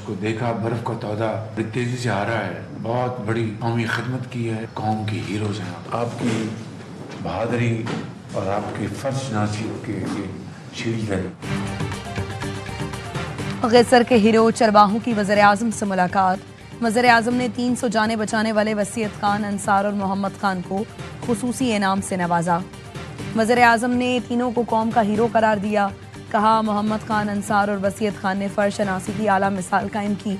उसको देखा, बर्फ का तौदा तेजी से आ रहा है। बहुत बड़ी कौमी खिदमत की है, कौम की हीरोज हैं। आपकी बहादुरी और आपकी फर्जनासी के शील्ड है। गैसर के हीरो चरवाहों की वज़ीर-ए-आज़म से मुलाकात। वज़ीर-ए-आज़म ने 300 जाने बचाने वाले वसीयत खान, अंसार और मोहम्मद खान को खुसूसी इनाम से नवाजा। वज़ीर-ए-आज़म ने तीनों को कौम का हीरो करार दिया। कहा, मोहम्मद खान, अंसार और वसीयत खान ने फर्शनासी की आला मिसाल कायम की।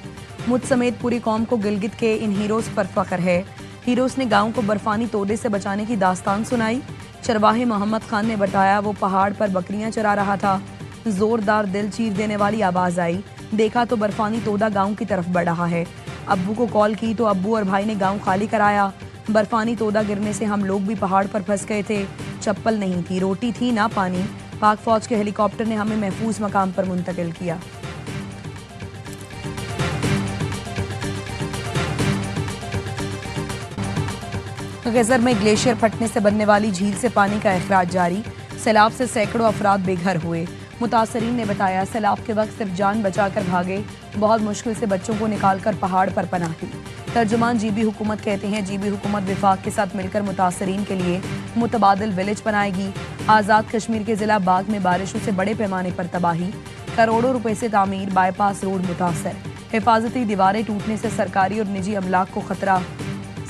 मुझ समेत पूरी कौम को गिलगित के इन हीरोज़ पर फख्र है। हीरोज़ ने गाँव को बर्फानी तोड़े से बचाने की दास्तान सुनाई। चरवाहे मोहम्मद खान ने बताया, वो पहाड़ पर बकरियां चरा रहा था। जोरदार दिल चीर देने वाली आवाज आई। देखा तो बर्फानी तोदा गांव की तरफ बढ़ रहा है। अब्बू को कॉल की तो अब्बू और भाई ने गांव खाली कराया। बर्फानी तोदा गिरने से हम लोग भी पहाड़ पर फंस गए थे। चप्पल नहीं थी, रोटी थी ना पानी। पाक फौज के हेलीकॉप्टर ने हमें महफूज मकाम पर मुंतकिल किया। गैसर में ग्लेशियर फटने से बनने वाली झील से पानी का अखराज जारी। सैलाब से सैकड़ों अफराद बेघर हुए। मुतासरीन ने बताया, सैलाब के वक्त सिर्फ जान बचाकर भागे। बहुत मुश्किल से बच्चों को निकालकर पहाड़ पर पनाह दी। तर्जुमान जीबी हुकूमत कहते हैं, जीबी हुकूमत विफाक के साथ मिलकर मुतासरीन के लिए मुतबादिल विलेज बनाएगी। आज़ाद कश्मीर के जिला बाग में बारिशों से बड़े पैमाने पर तबाही। करोड़ों रुपए से तामीर बाईपास रोड मुतासर। हिफाजती दीवारें टूटने से सरकारी और निजी अमलाक को खतरा।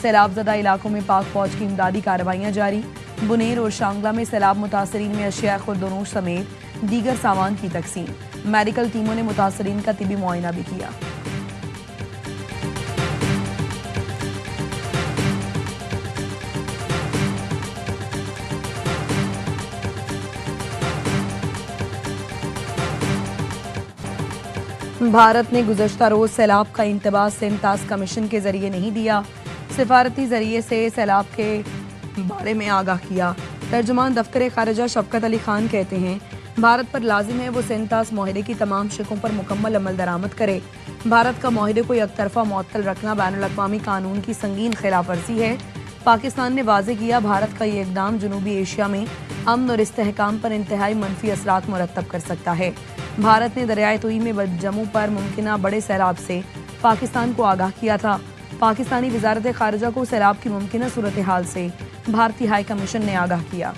सैलाबजदा इलाकों में पाक फौज की इमदादी कार्रवाइयाँ जारी। बुनेर और शांगला में सैलाब मुतासरीन में अशिया खुर्दनोश समेत दीगर सामान की तकसीम। मेडिकल टीमों ने मुतासरीन का तिबी मुआयना भी किया। भारत ने गुज़श्ता रोज सैलाब का इंतबाह सिंतास कमीशन के जरिए नहीं दिया। सिफारती जरिए से सैलाब के बारे में आगाह किया। तर्जुमान दफ्तर खारिजा शफकत अली खान कहते हैं, भारत पर लाजिम है वो सिंतास माहिदे की तमाम शिकों पर मुकम्मल अमल दरामद करे। भारत का माहिदे को एकतरफा मुअत्तल रखना बैनुल-अक़वामी कानून की संगीन खिलाफ वर्जी है। पाकिस्तान ने वाज़े किया, भारत का ये इक़दाम जनूबी एशिया में अमन और इस्तेहकाम पर इंतहाई मनफी असरात मुरत्तब कर सकता है। भारत ने दरियाए तुई में जम्मू पर मुमकिना बड़े सैलाब से पाकिस्तान को आगाह किया था। पाकिस्तानी वज़ारत खारिजा को सैलाब की मुमकिना सूरत हाल से भारतीय हाई कमीशन ने आगाह किया।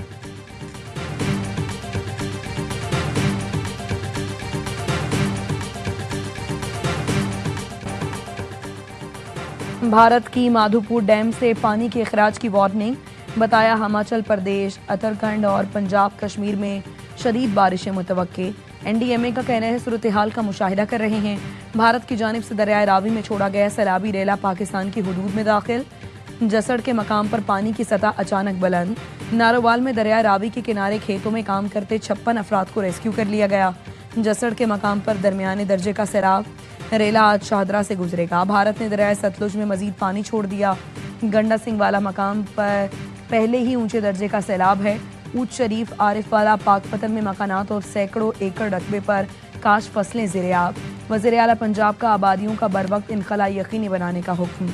भारत की माधोपुर डैम से पानी के अखराज की वार्निंग। बताया, हिमाचल प्रदेश, उत्तराखंड और पंजाब कश्मीर में शदीद बारिशें मुतवक्के। NDMA का कहना है, सूरत हाल का मुशाहिदा कर रहे हैं। भारत की जानिब से दरियाए रावी में छोड़ा गया सैलाबी रेला पाकिस्तान की हुदूद में दाखिल। जसड़ के मकाम पर पानी की सतह अचानक बुलंद। नारोवाल में दरियाए रावी के किनारे खेतों में काम करते 56 अफराद को रेस्क्यू कर लिया गया। जसड़ के मकाम पर दरमियाने दर्जे का सैलाब। रेला आज शाहदरा से गुजरेगा। भारत ने दरियाए सतलुज में मजीद पानी छोड़ दिया। गंडा सिंह वाला मकाम पर पहले ही ऊंचे दर्जे का सैलाब है। ऊंच शरीफ, आरिफ वाला, पाकपतन में मकानात और सैकड़ों एकड़ रकबे पर काश फसलें ज़ेर-ए-आब। वज़ीर आला पंजाब का आबादियों का बरवक्त इनखला यकीनी बनाने का हुक्म।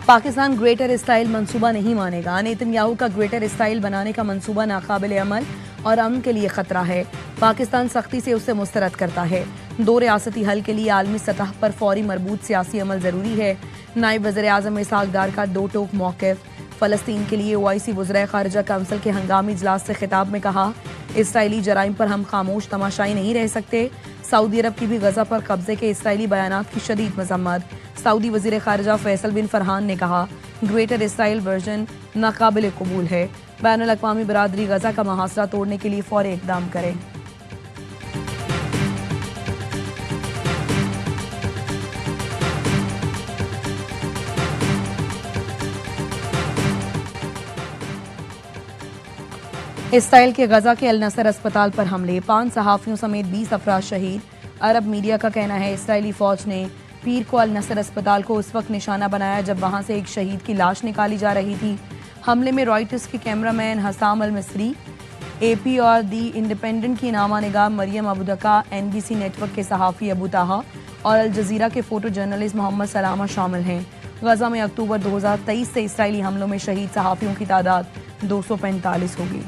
पाकिस्तान ग्रेटर स्टाइल मंसूबा नहीं मानेगा। नेतन्याहू का ग्रेटर स्टाइल बनाने का मंसूबा नाकाबिल अमल और अमन के लिए खतरा है। पाकिस्तान सख्ती से उसे मुस्तरद करता है। 2 रियासती हल के लिए आलमी सतह पर फौरी मरबूत सियासी अमल जरूरी है। नायब वज़ीर-ए-आज़म इसहाक डार का 2 टोक मौक़िफ़। फ़लस्तीन के लिए OIC वज़राए ख़ारिजा काउंसिल के हंगामी इजलास से खिताब में कहा, इसराइली जराइम पर हम खामोश तमाशाई नहीं रह सकते। सऊदी अरब की भी गजा पर कब्जे के इसराइली बयानात की शदीद मजम्मत। सऊदी वज़ीर ख़ारिजा फैसल बिन फरहान ने कहा, ग्रेटर इसराइल वर्जन नाकाबिल कबूल है। बैनुल-अक़वामी बरादरी गजा का मुहासरा तोड़ने के लिए फौरी इक़दाम करे। इसराइल के गजा के अल नसर अस्पताल पर हमले, 5 सहाफ़ियों समेत 20 अफराद शहीद। अरब मीडिया का कहना है, इसराइली फौज ने पीर को अल नसर अस्पताल को उस वक्त निशाना बनाया जब वहां से एक शहीद की लाश निकाली जा रही थी। हमले में रॉयटर्स के कैमरामैन हसाम अल मिस्री AP और दी इंडिपेंडेंट की नामा निगाह मरियम अबूदका, NBC नेटवर्क के सहाफ़ी अबू ताहा और अल जज़ीरा के फोटो जर्नलिस्ट मोहम्मद सलामा शामिल हैं। गजा में अक्टूबर 2023 से इसराइली हमलों में शहीद सहाफ़ियों की तादाद 245 होगी।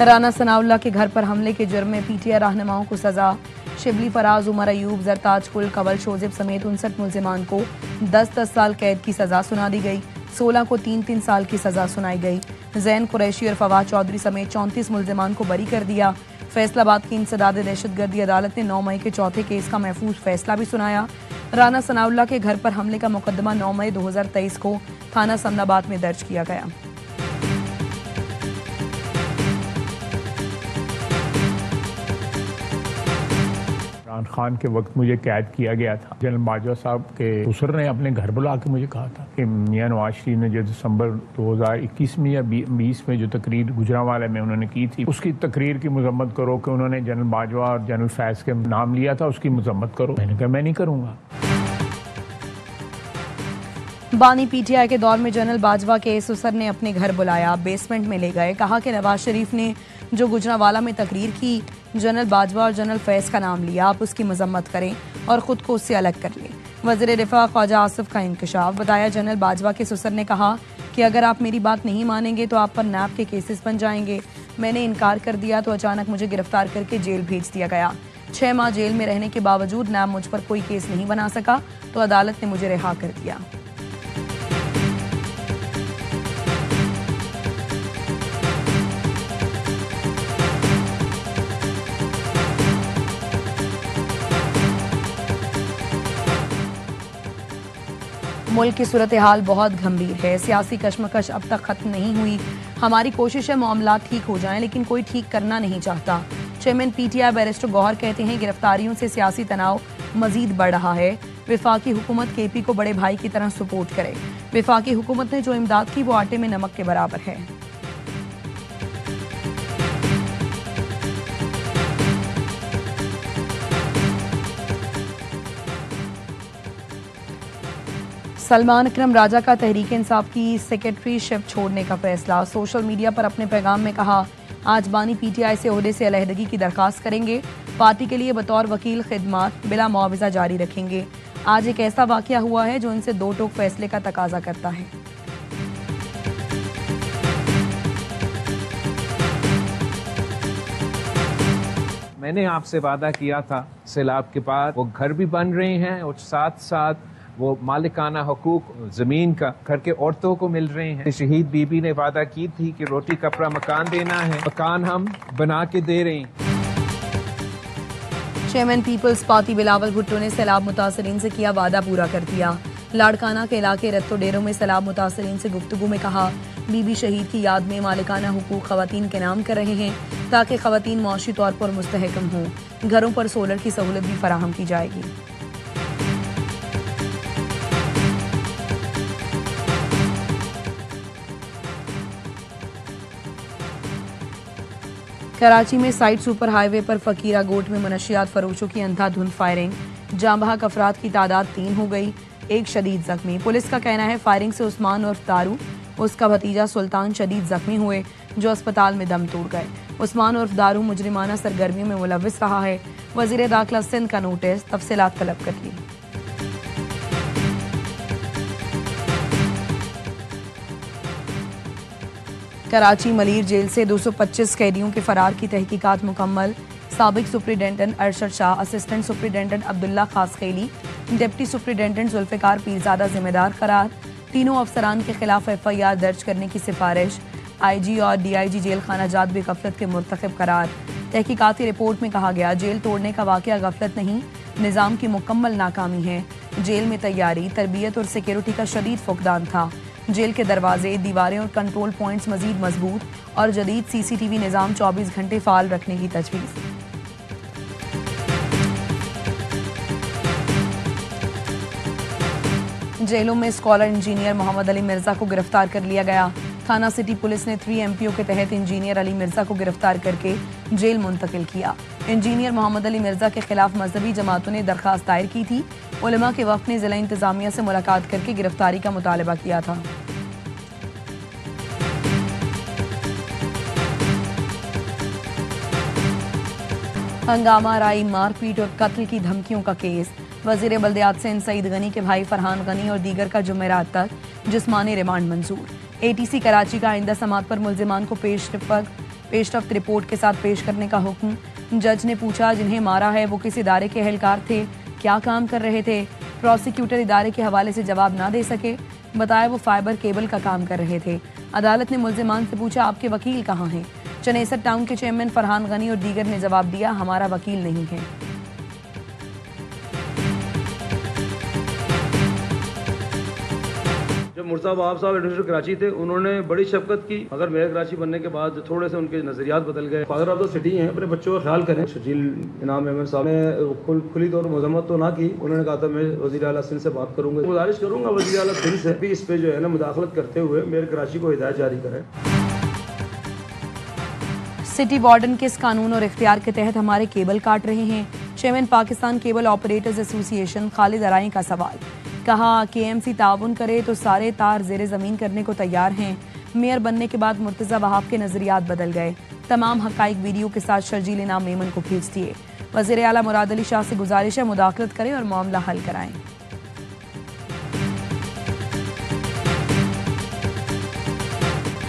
राना सनाउल्लाह के घर पर हमले के जुर्म में PTI रहनुमाओं को सजा। शिबली, फराज, उमर अयूब, जरताज कुल, कवल शोजिब समेत 59 मुल्जिमान को 10-10 साल कैद की सजा सुना दी गई। 16 को 3-3 साल की सजा सुनाई गई। जैन कुरैशी और फवाद चौधरी समेत 34 मुल्जिमान को बरी कर दिया। फैसलाबाद की इंसदाद दहशतगर्दी अदालत ने 9 मई के चौथे केस का महफूज फैसला भी सुनाया। राना सनाउल्लाह के घर पर हमले का मुकदमा 9 मई 2023 को थाना समनाबाद में दर्ज किया गया। इमरान खान के वक्त मुझे कैद किया गया था। जनरल बाजवा साहब के ससुर ने अपने घर बुला के मुझे कहा था कि मियां नवाज शरीफ ने जो दिसंबर 2021 में या 20 में जो तकरीर गुजरांवाला में उन्होंने की थी, उसकी तकरीर की मजम्मत करो कि उन्होंने जनरल बाजवा और जनरल फैज के नाम लिया था, उसकी मजम्मत करो। मैंने कहा मैं नहीं करूँगा। बानी PTI के दौर में जनरल बाजवा के ससुर ने अपने घर बुलाया, बेसमेंट में ले गए, कहा कि नवाज शरीफ ने जो गुजरांवाला में तकरीर की, जनरल बाजवा और जनरल फैज का नाम लिया, आप उसकी मजम्मत करें और ख़ुद को उससे अलग कर लें। वज़ीर दिफा ख्वाजा आसिफ का इंकशाफ। बताया जनरल बाजवा के ससुर ने कहा कि अगर आप मेरी बात नहीं मानेंगे तो आप पर नैब के केसेस बन जाएंगे। मैंने इनकार कर दिया तो अचानक मुझे गिरफ्तार करके जेल भेज दिया गया। 6 माह जेल में रहने के बावजूद नैब मुझ पर कोई केस नहीं बना सका तो अदालत ने मुझे रिहा कर दिया। मुल्क की सूरत हाल बहुत गंभीर है। सियासी कशमकश अब तक खत्म नहीं हुई। हमारी कोशिश है मामला ठीक हो जाएं, लेकिन कोई ठीक करना नहीं चाहता। चेयरमैन PTI बैरिस्टर गौहर कहते हैं गिरफ्तारियों से सियासी तनाव मजीद बढ़ रहा है। विफाकी हुकूमत KP को बड़े भाई की तरह सपोर्ट करे। विफाकी हुकूमत ने जो इमदाद की वो आटे में नमक के बराबर है। सलमान अकरम राजा का तहरीक इंसाफ की सेक्रेटरीशिप छोड़ने का फैसला। सोशल मीडिया पर अपने पैगाम में कहा, आज बानी PTI से ओहदे से अलहदगी की दरख्वास्त करेंगे। पार्टी के लिए बतौर वकील खिदमात बिला मुआवजा जारी रखेंगे। आज एक ऐसा वाकया हुआ है जो इनसे दो टोक फैसले का तकाजा करता है। मैंने आपसे वादा किया था सैलाब के बाद वो घर भी बन रहे हैं और साथ साथ वो मालिकाना हुकूक जमीन का घर के औरतों को मिल रहे हैं। शहीद बीबी ने वादा की थी कि रोटी कपड़ा मकान देना है, मकान हम बना के दे रहे हैं। चेयरमैन पीपल्स पार्टी बिलावल भुट्टो ने सैलाब मुतासरीन से किया वादा पूरा कर दिया। लाड़काना के इलाके रत्तो डेरों में सैलाब मुतासरीन से गुफ्तगू में कहा, बीबी शहीद की याद में मालिकाना हुकूक खवातीन के नाम कर रहे हैं ताकि खवातीन मुआशी तौर पर मुस्तहकम हों। घरों पर सोलर की सहूलत भी फराहम की जाएगी। कराची में साइड सुपर हाईवे पर फकीरा गोट में मनशियात फरोशों की अंधाधुंध फायरिंग। जांबहक अफराद की तादाद 3 हो गई, एक शदीद जख्मी। पुलिस का कहना है फायरिंग से उस्मान उर्फ दारू, उसका भतीजा सुल्तान शदीद जख्मी हुए जो अस्पताल में दम तोड़ गए। उस्मान उर्फ दारू मुजरिमाना सरगर्मियों में मुलविस रहा है। वजीर दाखिला सिंध का नोटिस, तफसीलात तलब कर ली। कराची मलीर जेल से 225 कैदियों के फरार की तहकीकात मुकम्मल। साबिक superintendent Arshad Shah, assistant superintendent Abdullah Khaskheli, deputy superintendent Zulfiqar Pirzada जिम्मेदार करार। तीनों अफसरान के खिलाफ FIR दर्ज करने की सिफारिश। IG और DIG जेल खाना जात भी गफलत के मुर्तकिब करार। तहकीकाती रिपोर्ट में कहा गया, जेल तोड़ने का वाकया गफलत नहीं, निज़ाम की मुकम्मल नाकामी है। जेल में तैयारी, तरबियत और सिक्योरिटी का शदीद फुकदान था। जेल के दरवाजे, दीवारें और कंट्रोल पॉइंट्स मजीद मजबूत और जदीद CCTV निज़ाम 24 घंटे फाल रखने की तजवीज़। जेलों में स्कॉलर इंजीनियर मोहम्मद अली मिर्जा को गिरफ्तार कर लिया गया। थाना सिटी पुलिस ने 3 MPO के तहत इंजीनियर अली मिर्जा को गिरफ्तार करके जेल मुंतकिल किया। इंजीनियर मोहम्मद अली मिर्जा के खिलाफ मजहबी जमातों ने दरखास्त दायर की थी। उलमा के वफ़द ने जिला इंतजामिया से मुलाकात करके गिरफ्तारी का मुतालबा किया था। हंगामा, राई, मारपीट और कत्ल की धमकियों का केस। वजीर बल्दियात सिंध सईद गनी के भाई फरहान गनी और दीगर का जुमेरात तक जिस्मानी रिमांड मंजूर। ATC कराची का आइंदा समात पर मुल्जिमान को पेशरफ्त रिपोर्ट के साथ पेश करने का हुक्म। जज ने पूछा, जिन्हें मारा है वो किस इदारे के एहलकार थे, क्या काम कर रहे थे? प्रोसिक्यूटर इदारे के हवाले से जवाब ना दे सके, बताया वो फाइबर केबल का काम कर रहे थे। अदालत ने मुल्जिमान से पूछा, आपके वकील कहाँ हैं? चनेसर टाउन के चेयरमैन फरहान गनी और दीगर ने जवाब दिया, हमारा वकील नहीं है। जब मुर्तज़ा वहाब साहब एडमिनिस्ट्रेटर कराची थे, उन्होंने बड़ी शफकत की, मगर मेयर कराची बनने के बाद थोड़े से उनके नजरियात बदल गए। फादर ऑफ द सिटी हैं, अपने बच्चों का ख्याल करें। शजील इनाम अहमद साहब ने खुली तौर पर मजम्मत तो ना की, उन्होंने कहा था मैं वज़ीर आला सिंध से बात करूंगा। गुजारिश करूंगा वज़ीर आला सिंध से भी इस पे जो है ना मुदाखलत करते हुए मेयर कराची को हिदायत जारी करें। सिटी वार्डन किस कानून और इख्तियार के तहत हमारे केबल काट रहे हैं? Chairman Pakistan cable operators association Khalid Arai का सवाल। कहा, KMC ताउन करे तो सारे तार ज़ेरे ज़मीन करने को तैयार हैं। मेयर बनने के बाद मुर्तज़ा वहाब के नज़रियात बदल गए। तमाम हक़ाइक़ वीडियो के साथ शर्जील इनाम मेमन को भेज दिए। वज़ीर आला मुराद अली शाह से गुजारिश है, मुदाखलत करें और मामला हल कराएं।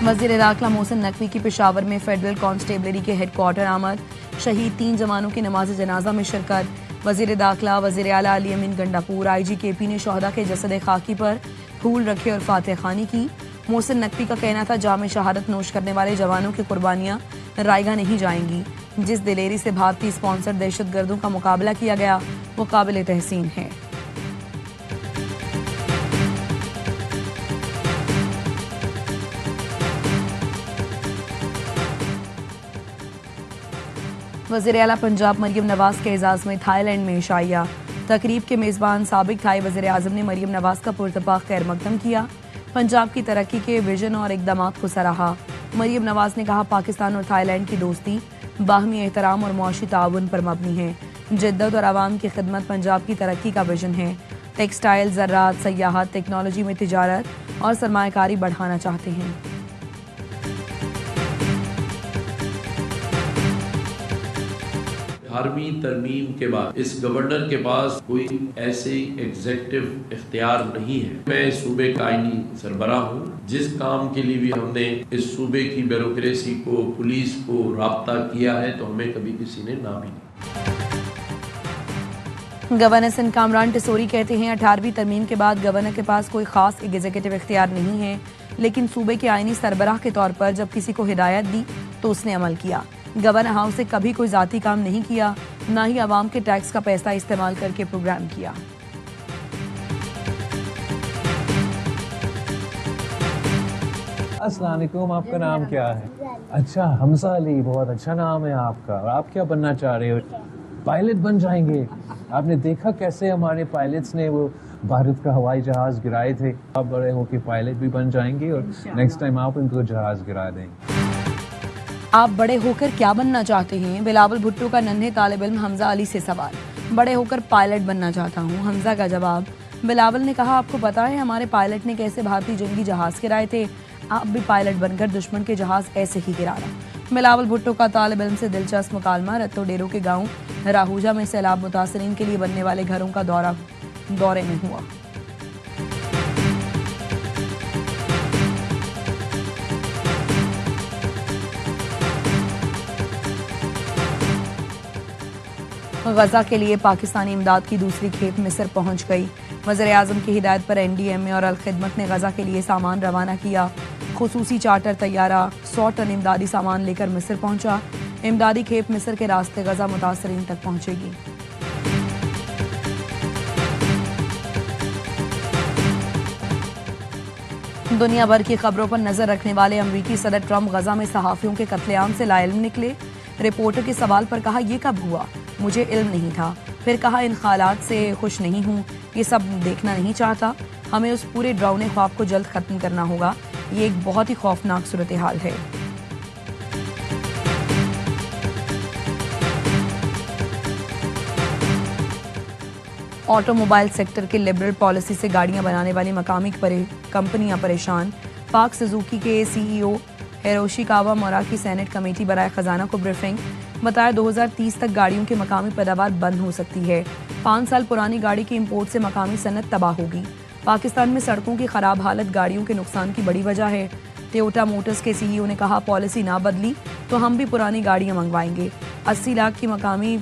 वज़ीर दाखिला मोहसिन नकवी की पेशावर में फेडरल कांस्टेबलरी के हेडक्वार्टर आमद। शहीद 3 जवानों की नमाज जनाजा में शिरकत। वज़ीर दाखिला वज़ीर आला अली अमीन गंडापुर IG KP ने शोहदा के जसद खाकी पर फूल रखे और फातिह खानी की। मोहसिन नकवी का कहना था, जाम शहादत नोश करने वाले जवानों की कुर्बानियाँ रायगा नहीं जाएंगी। जिस दिलेरी से भारतीय स्पॉन्सर दहशतगर्दों का मुकाबला किया गया वो काबिल तहसीन है। वज़ीर आला पंजाब मरियम नवाज के एजाज़ में थाईलैंड में शाइया। तकरीब के मेज़बान साबिक थाई वज़ीर आज़म ने मरियम नवाज का पुरतपाक खैर मकदम किया। पंजाब की तरक्की के विजन और इक़दामात को सराहा। मरियम नवाज ने कहा, पाकिस्तान और थाईलैंड की दोस्ती बाहमी एहतराम और मुआशी ताउन पर मबनी है। जिद्दत और आवाम की खिदमत पंजाब की तरक्की का विजन है। टेक्सटाइल, ज़राअत, सयाहत, टेक्नोलॉजी में तिजारत और सरमायाकारी बढ़ाना चाहते हैं। 18वीं तरमीम के बाद इस गवर्नर के पास कोई ऐसे एग्जेक्टिव इख्तियार नहीं है। मैं सूबे का आईनी सरबराह हूँ। जिस काम के लिए भी हमने इस सूबे की ब्यूरोक्रेसी को, पुलिस को राब्ता किया है, तो हमें कभी किसी ने ना भी नहीं। गवर्नर सिंध कामरान टिसोरी कहते हैं, 18वीं तरमीम के बाद गवर्नर के पास कोई खास एग्जीक्यूटिव इख्तियार नहीं है, लेकिन सूबे के आईनी सरबराह के तौर पर जब किसी को हिदायत दी तो उसने अमल किया। गवर्नर हाउस से कभी कोई जाती काम नहीं किया, ना ही आवाम के टैक्स का पैसा इस्तेमाल करके प्रोग्राम किया। अस्सलाम वालेकुम, आपका नाम क्या है? अच्छा, हमजा अली, बहुत अच्छा नाम है आपका। और आप क्या बनना चाह रहे हो? पायलट बन जाएंगे। आपने देखा कैसे हमारे पायलट्स ने वो भारत का हवाई जहाज गिराए थे। आप बड़े होकर पायलट भी बन जाएंगे और नेक्स्ट टाइम आप उनको जहाज गिरा देंगे। आप बड़े होकर क्या बनना चाहते हैं? बिलावल भुट्टो का नन्हे तालिब इल्म हमजा अली से सवाल। बड़े होकर पायलट बनना चाहता हूँ, हमजा का जवाब। बिलावल ने कहा, आपको पता है हमारे पायलट ने कैसे भारतीय जंगी जहाज गिराए थे? आप भी पायलट बनकर दुश्मन के जहाज ऐसे ही गिराना। बिलावल भुट्टो का तालिब इल्म से दिलचस्प मुकालमा। रत्तो डेरो के गाँव राहूजा में सैलाब मुतासरीन के लिए बनने वाले घरों का दौरे में हुआ। गजा के लिए पाकिस्तानी इमदाद की दूसरी खेप मिस्र पहुंच गई। वज़ीर आज़म की हिदायत पर NDMA और अल-खिदमत ने गजा के लिए सामान रवाना किया। खुसूसी चार्टर तैयारा 100 टन इमदादी सामान लेकर मिस्र पहुंचा। इमदादी खेप मिस्र के रास्ते गजा मुतासरीन तक पहुंचेगी। दुनिया भर की खबरों पर नजर रखने वाले अमरीकी सदर ट्रंप गजा में सहाफियों के कत्लेआम से लाइल्म निकले। रिपोर्टर के सवाल पर कहा, ये कब हुआ? मुझे इल्म नहीं था। फिर कहा, इन हालात से खुश नहीं हूँ, ये सब देखना नहीं चाहता। हमें उस पूरे डरावने ख्वाब को जल्द खत्म करना होगा। ये एक बहुत ही खौफनाक सूरत हाल है। ऑटोमोबाइल सेक्टर के लिबरल पॉलिसी से गाड़ियां बनाने वाली मकामी कंपनियां परेशान। पाक सुजुकी के सीईओ हिरोशी कावामोरा की सेनेट कमेटी बराए खजाना को ब्रीफिंग। बताया 2030 तक गाड़ियों की मकामी पैदावार बंद हो सकती है। 5 साल पुरानी गाड़ी की इंपोर्ट से मकामी सनत तबाह होगी। पाकिस्तान में सड़कों की खराब हालत गाड़ियों के नुकसान की बड़ी वजह है। टोयोटा मोटर्स के सीईओ ने कहा, पॉलिसी ना बदली तो हम भी पुरानी गाड़ियां मंगवाएंगे। 80 लाख की मकामी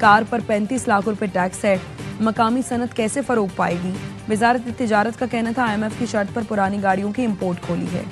कार पर 35 लाख रुपए टैक्स है। मकामी सनत कैसे फरोग पाएगी? वजारत तिजारत का कहना था IMF की शर्त पर पुरानी गाड़ियों की इंपोर्ट खोली है।